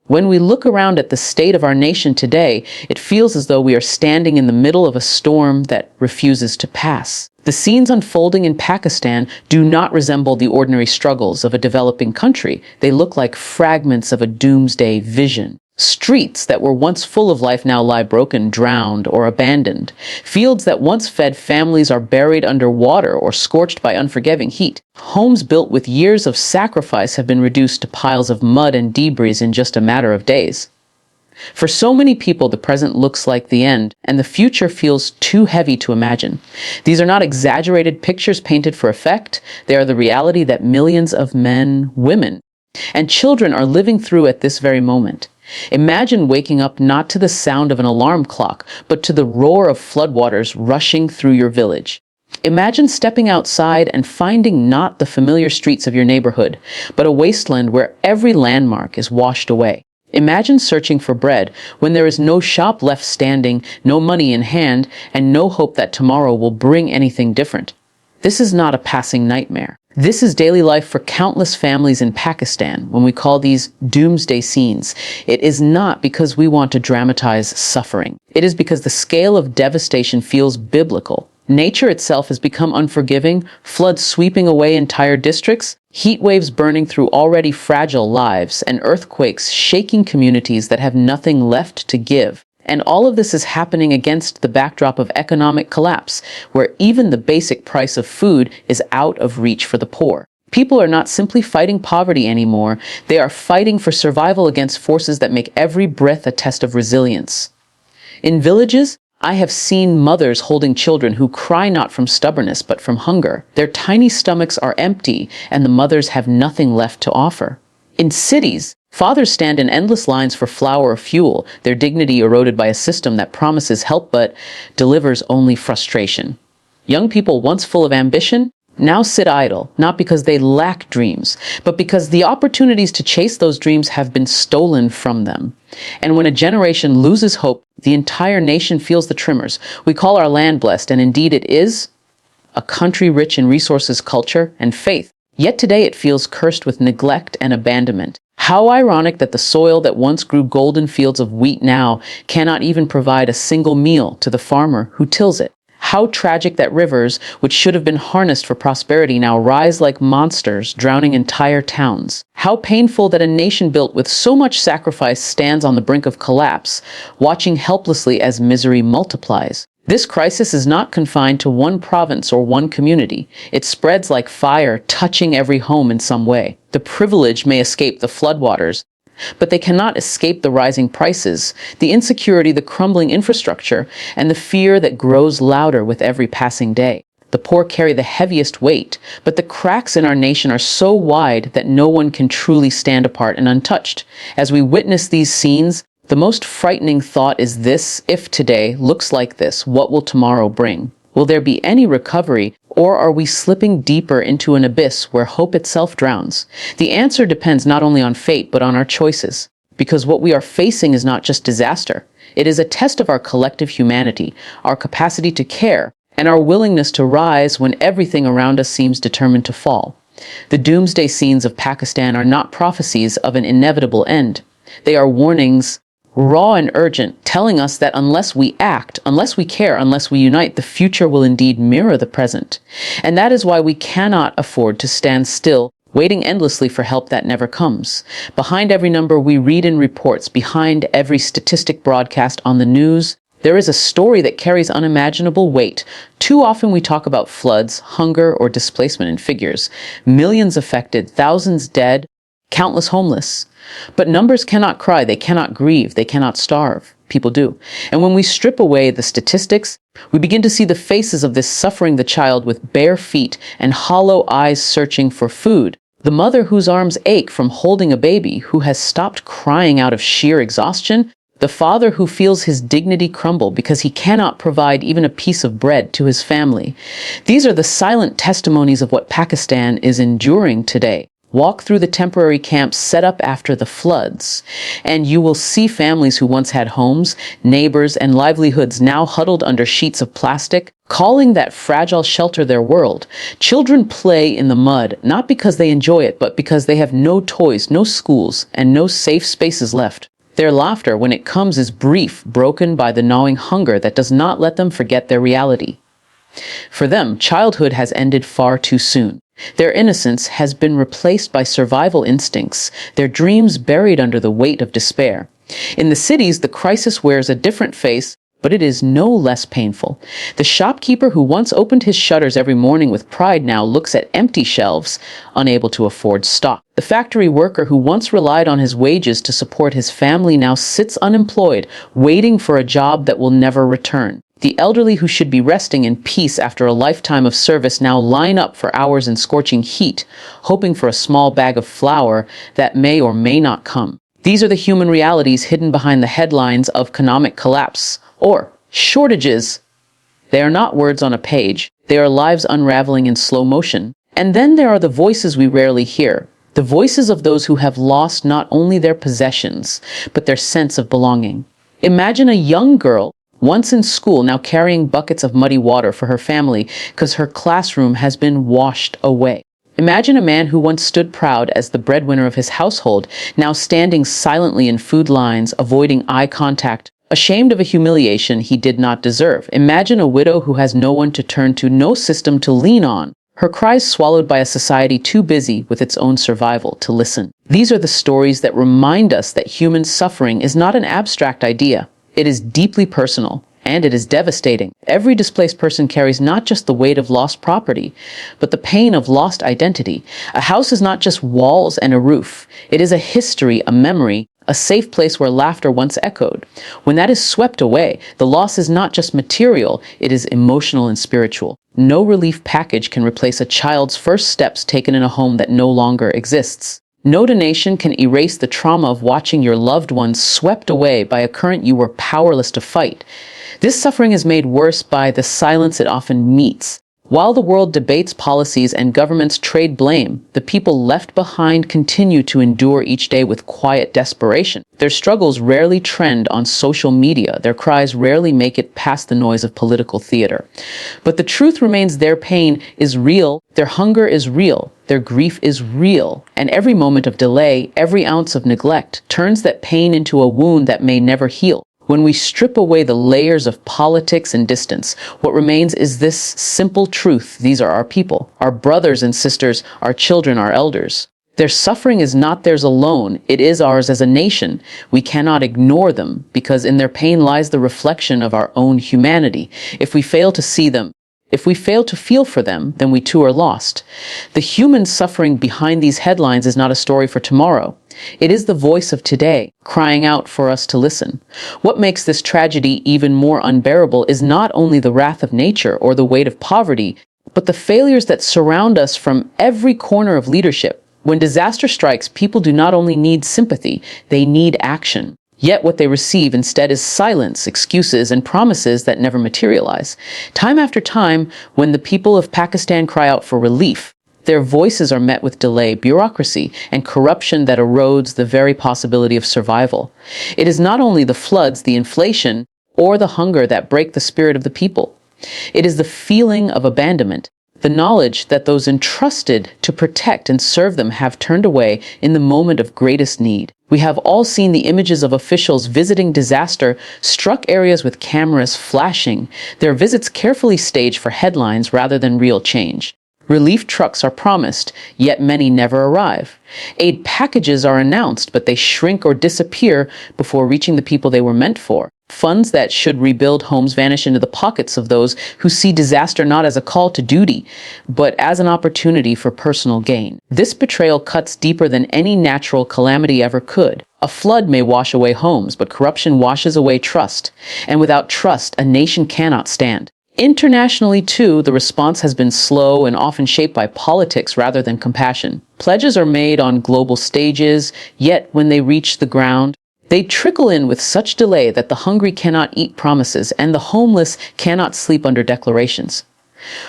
When we look around at the state of our nation today, it feels as though we are standing in the middle of a storm that refuses to pass. The scenes unfolding in Pakistan do not resemble the ordinary struggles of a developing country. They look like fragments of a doomsday vision. Streets that were once full of life now lie broken, drowned, or abandoned. Fields that once fed families are buried under water or scorched by unforgiving heat. Homes built with years of sacrifice have been reduced to piles of mud and debris in just a matter of days. For so many people, the present looks like the end, and the future feels too heavy to imagine. These are not exaggerated pictures painted for effect. They are the reality that millions of men, women, and children are living through at this very moment. Imagine waking up not to the sound of an alarm clock, but to the roar of floodwaters rushing through your village. Imagine stepping outside and finding not the familiar streets of your neighborhood, but a wasteland where every landmark is washed away. Imagine searching for bread when there is no shop left standing, no money in hand, and no hope that tomorrow will bring anything different. This is not a passing nightmare. This is daily life for countless families in Pakistan. When we call these doomsday scenes, it is not because we want to dramatize suffering. It is because the scale of devastation feels biblical. Nature itself has become unforgiving, floods sweeping away entire districts, heat waves burning through already fragile lives, and earthquakes shaking communities that have nothing left to give. And all of this is happening against the backdrop of economic collapse, where even the basic price of food is out of reach for the poor. People are not simply fighting poverty anymore. They are fighting for survival against forces that make every breath a test of resilience. In villages, I have seen mothers holding children who cry not from stubbornness but from hunger. Their tiny stomachs are empty, and the mothers have nothing left to offer. In cities, fathers stand in endless lines for flour or fuel, their dignity eroded by a system that promises help but delivers only frustration. Young people once full of ambition now sit idle, not because they lack dreams, but because the opportunities to chase those dreams have been stolen from them. And when a generation loses hope, the entire nation feels the tremors. We call our land blessed, and indeed it is, a country rich in resources, culture, and faith. Yet today it feels cursed with neglect and abandonment. How ironic that the soil that once grew golden fields of wheat now cannot even provide a single meal to the farmer who tills it. How tragic that rivers, which should have been harnessed for prosperity, now rise like monsters, drowning entire towns. How painful that a nation built with so much sacrifice stands on the brink of collapse, watching helplessly as misery multiplies. This crisis is not confined to one province or one community. It spreads like fire, touching every home in some way. The privileged may escape the floodwaters, but they cannot escape the rising prices, the insecurity, the crumbling infrastructure, and the fear that grows louder with every passing day. The poor carry the heaviest weight, but the cracks in our nation are so wide that no one can truly stand apart and untouched. As we witness these scenes, the most frightening thought is this: if today looks like this, what will tomorrow bring? Will there be any recovery, or are we slipping deeper into an abyss where hope itself drowns? The answer depends not only on fate, but on our choices. Because what we are facing is not just disaster. It is a test of our collective humanity, our capacity to care, and our willingness to rise when everything around us seems determined to fall. The doomsday scenes of Pakistan are not prophecies of an inevitable end. They are warnings, raw and urgent, telling us that unless we act, unless we care, unless we unite, the future will indeed mirror the present. And that is why we cannot afford to stand still, waiting endlessly for help that never comes. Behind every number we read in reports, behind every statistic broadcast on the news, there is a story that carries unimaginable weight. Too often we talk about floods, hunger, or displacement in figures. Millions affected, thousands dead, countless homeless. But numbers cannot cry, they cannot grieve, they cannot starve. People do. And when we strip away the statistics, we begin to see the faces of this suffering, the child with bare feet and hollow eyes searching for food, the mother whose arms ache from holding a baby who has stopped crying out of sheer exhaustion, the father who feels his dignity crumble because he cannot provide even a piece of bread to his family. These are the silent testimonies of what Pakistan is enduring today. Walk through the temporary camps set up after the floods, and you will see families who once had homes, neighbors, and livelihoods now huddled under sheets of plastic, calling that fragile shelter their world. Children play in the mud, not because they enjoy it, but because they have no toys, no schools, and no safe spaces left. Their laughter, when it comes, is brief, broken by the gnawing hunger that does not let them forget their reality. For them, childhood has ended far too soon. Their innocence has been replaced by survival instincts, their dreams buried under the weight of despair. In the cities, the crisis wears a different face, but it is no less painful. The shopkeeper who once opened his shutters every morning with pride now looks at empty shelves, unable to afford stock. The factory worker who once relied on his wages to support his family now sits unemployed, waiting for a job that will never return. The elderly who should be resting in peace after a lifetime of service now line up for hours in scorching heat, hoping for a small bag of flour that may or may not come. These are the human realities hidden behind the headlines of economic collapse or shortages. They are not words on a page. They are lives unraveling in slow motion. And then there are the voices we rarely hear. The voices of those who have lost not only their possessions, but their sense of belonging. Imagine a young girl once in school, now carrying buckets of muddy water for her family because her classroom has been washed away. Imagine a man who once stood proud as the breadwinner of his household, now standing silently in food lines, avoiding eye contact, ashamed of a humiliation he did not deserve. Imagine a widow who has no one to turn to, no system to lean on, her cries swallowed by a society too busy with its own survival to listen. These are the stories that remind us that human suffering is not an abstract idea. It is deeply personal, and it is devastating. Every displaced person carries not just the weight of lost property, but the pain of lost identity. A house is not just walls and a roof. It is a history, a memory, a safe place where laughter once echoed. When that is swept away, the loss is not just material, it is emotional and spiritual. No relief package can replace a child's first steps taken in a home that no longer exists. No donation can erase the trauma of watching your loved ones swept away by a current you were powerless to fight. This suffering is made worse by the silence it often meets. While the world debates policies and governments trade blame, the people left behind continue to endure each day with quiet desperation. Their struggles rarely trend on social media. Their cries rarely make it past the noise of political theater. But the truth remains: their pain is real, their hunger is real, their grief is real, and every moment of delay, every ounce of neglect, turns that pain into a wound that may never heal. When we strip away the layers of politics and distance, what remains is this simple truth: these are our people, our brothers and sisters, our children, our elders. Their suffering is not theirs alone, it is ours as a nation. We cannot ignore them, because in their pain lies the reflection of our own humanity. If we fail to see them, if we fail to feel for them, then we too are lost. The human suffering behind these headlines is not a story for tomorrow. It is the voice of today, crying out for us to listen. What makes this tragedy even more unbearable is not only the wrath of nature or the weight of poverty, but the failures that surround us from every corner of leadership. When disaster strikes, people do not only need sympathy, they need action. Yet what they receive instead is silence, excuses, and promises that never materialize. Time after time, when the people of Pakistan cry out for relief, their voices are met with delay, bureaucracy, and corruption that erodes the very possibility of survival. It is not only the floods, the inflation, or the hunger that break the spirit of the people. It is the feeling of abandonment, the knowledge that those entrusted to protect and serve them have turned away in the moment of greatest need. We have all seen the images of officials visiting disaster-struck areas with cameras flashing, their visits carefully staged for headlines rather than real change. Relief trucks are promised, yet many never arrive. Aid packages are announced, but they shrink or disappear before reaching the people they were meant for. Funds that should rebuild homes vanish into the pockets of those who see disaster not as a call to duty, but as an opportunity for personal gain. This betrayal cuts deeper than any natural calamity ever could. A flood may wash away homes, but corruption washes away trust. And without trust, a nation cannot stand. Internationally, too, the response has been slow and often shaped by politics rather than compassion. Pledges are made on global stages, yet when they reach the ground, they trickle in with such delay that the hungry cannot eat promises and the homeless cannot sleep under declarations.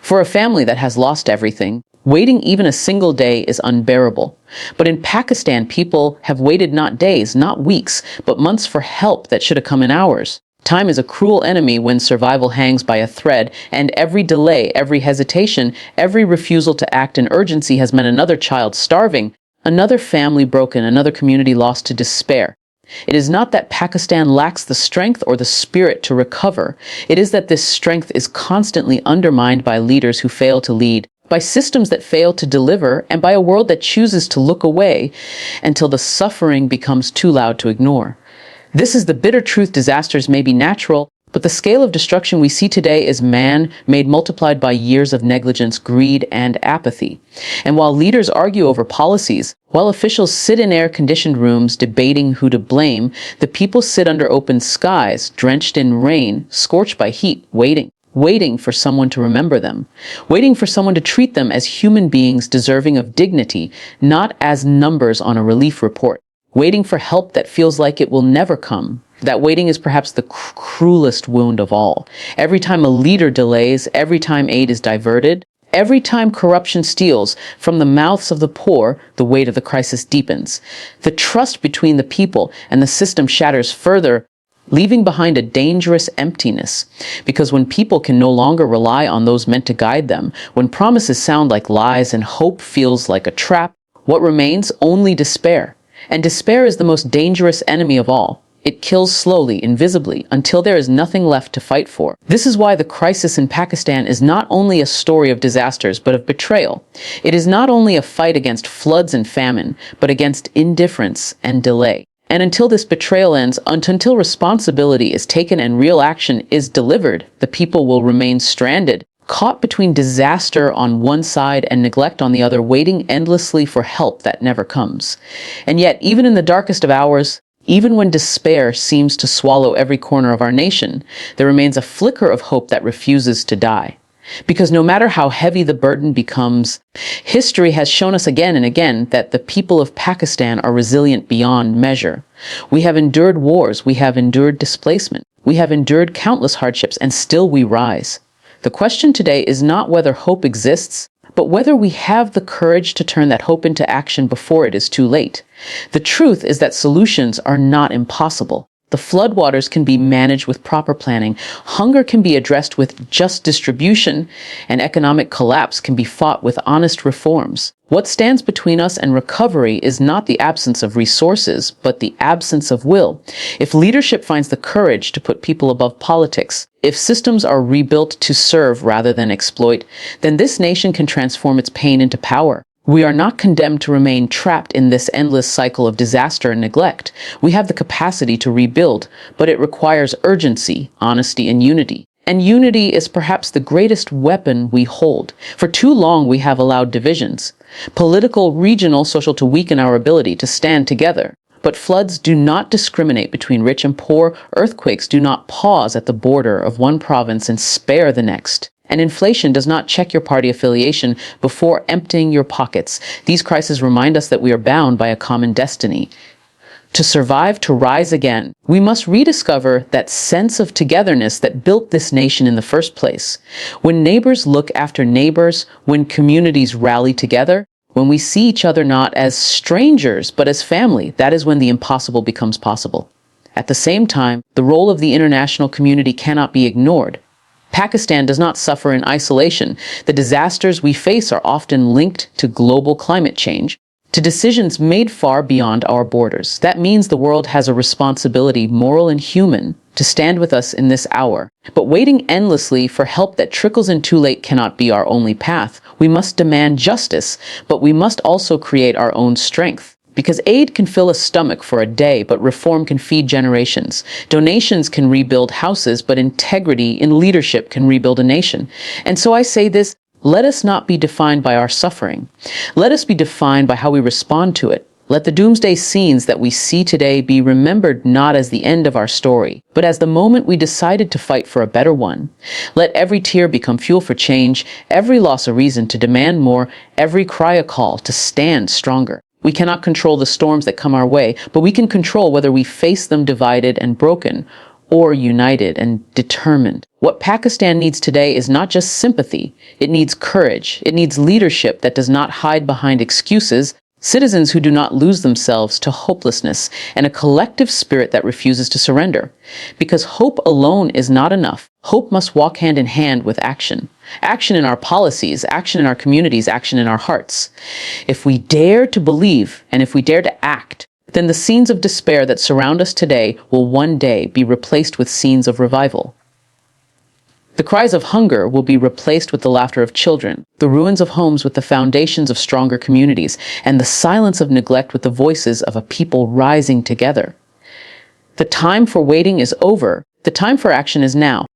For a family that has lost everything, Waiting even a single day is unbearable. But in Pakistan, people have waited not days, not weeks, but months for help that should have come in hours. Time is a cruel enemy when survival hangs by a thread, and every delay, every hesitation, every refusal to act in urgency has meant another child starving, another family broken, another community lost to despair. It is not that Pakistan lacks the strength or the spirit to recover. It is that this strength is constantly undermined by leaders who fail to lead, by systems that fail to deliver, and by a world that chooses to look away until the suffering becomes too loud to ignore. This is the bitter truth. Disasters may be natural, but the scale of destruction we see today is man-made, multiplied by years of negligence, greed, and apathy. And while leaders argue over policies, while officials sit in air-conditioned rooms debating who to blame, the people sit under open skies, drenched in rain, scorched by heat, waiting for someone to remember them, waiting for someone to treat them as human beings deserving of dignity, not as numbers on a relief report, waiting for help that feels like it will never come. That waiting is perhaps the cruelest wound of all. Every time a leader delays, every time aid is diverted, every time corruption steals from the mouths of the poor, the weight of the crisis deepens. The trust between the people and the system shatters further, leaving behind a dangerous emptiness. Because when people can no longer rely on those meant to guide them, when promises sound like lies and hope feels like a trap, what remains? Only despair. And despair is the most dangerous enemy of all. It kills slowly, invisibly, until there is nothing left to fight for. This is why the crisis in Pakistan is not only a story of disasters, but of betrayal. It is not only a fight against floods and famine, but against indifference and delay. And until this betrayal ends, until responsibility is taken and real action is delivered, the people will remain stranded, caught between disaster on one side and neglect on the other, waiting endlessly for help that never comes. And yet, even in the darkest of hours, even when despair seems to swallow every corner of our nation, there remains a flicker of hope that refuses to die. Because no matter how heavy the burden becomes, history has shown us again and again that the people of Pakistan are resilient beyond measure. We have endured wars, we have endured displacement, we have endured countless hardships, and still we rise. The question today is not whether hope exists, but whether we have the courage to turn that hope into action before it is too late. The truth is that solutions are not impossible. The floodwaters can be managed with proper planning, hunger can be addressed with just distribution, and economic collapse can be fought with honest reforms. What stands between us and recovery is not the absence of resources, but the absence of will. If leadership finds the courage to put people above politics, if systems are rebuilt to serve rather than exploit, then this nation can transform its pain into power. We are not condemned to remain trapped in this endless cycle of disaster and neglect. We have the capacity to rebuild, but it requires urgency, honesty, and unity. And unity is perhaps the greatest weapon we hold. For too long, we have allowed divisions, political, regional, social, to weaken our ability to stand together. But floods do not discriminate between rich and poor. Earthquakes do not pause at the border of one province and spare the next. And inflation does not check your party affiliation before emptying your pockets. These crises remind us that we are bound by a common destiny. To survive, to rise again, we must rediscover that sense of togetherness that built this nation in the first place. When neighbors look after neighbors, when communities rally together, when we see each other not as strangers, but as family, that is when the impossible becomes possible. At the same time, the role of the international community cannot be ignored. Pakistan does not suffer in isolation. The disasters we face are often linked to global climate change, to decisions made far beyond our borders. That means the world has a responsibility, moral and human, to stand with us in this hour. But waiting endlessly for help that trickles in too late cannot be our only path. We must demand justice, but we must also create our own strength. Because aid can fill a stomach for a day, but reform can feed generations. Donations can rebuild houses, but integrity in leadership can rebuild a nation. And so I say this, let us not be defined by our suffering. Let us be defined by how we respond to it. Let the doomsday scenes that we see today be remembered not as the end of our story, but as the moment we decided to fight for a better one. Let every tear become fuel for change, every loss a reason to demand more, every cry a call to stand stronger. We cannot control the storms that come our way, but we can control whether we face them divided and broken, or united and determined. What Pakistan needs today is not just sympathy. It needs courage. It needs leadership that does not hide behind excuses, citizens who do not lose themselves to hopelessness, and a collective spirit that refuses to surrender. Because hope alone is not enough. Hope must walk hand in hand with action. Action in our policies, action in our communities, action in our hearts. If we dare to believe, and if we dare to act, then the scenes of despair that surround us today will one day be replaced with scenes of revival. The cries of hunger will be replaced with the laughter of children, the ruins of homes with the foundations of stronger communities, and the silence of neglect with the voices of a people rising together. The time for waiting is over. The time for action is now.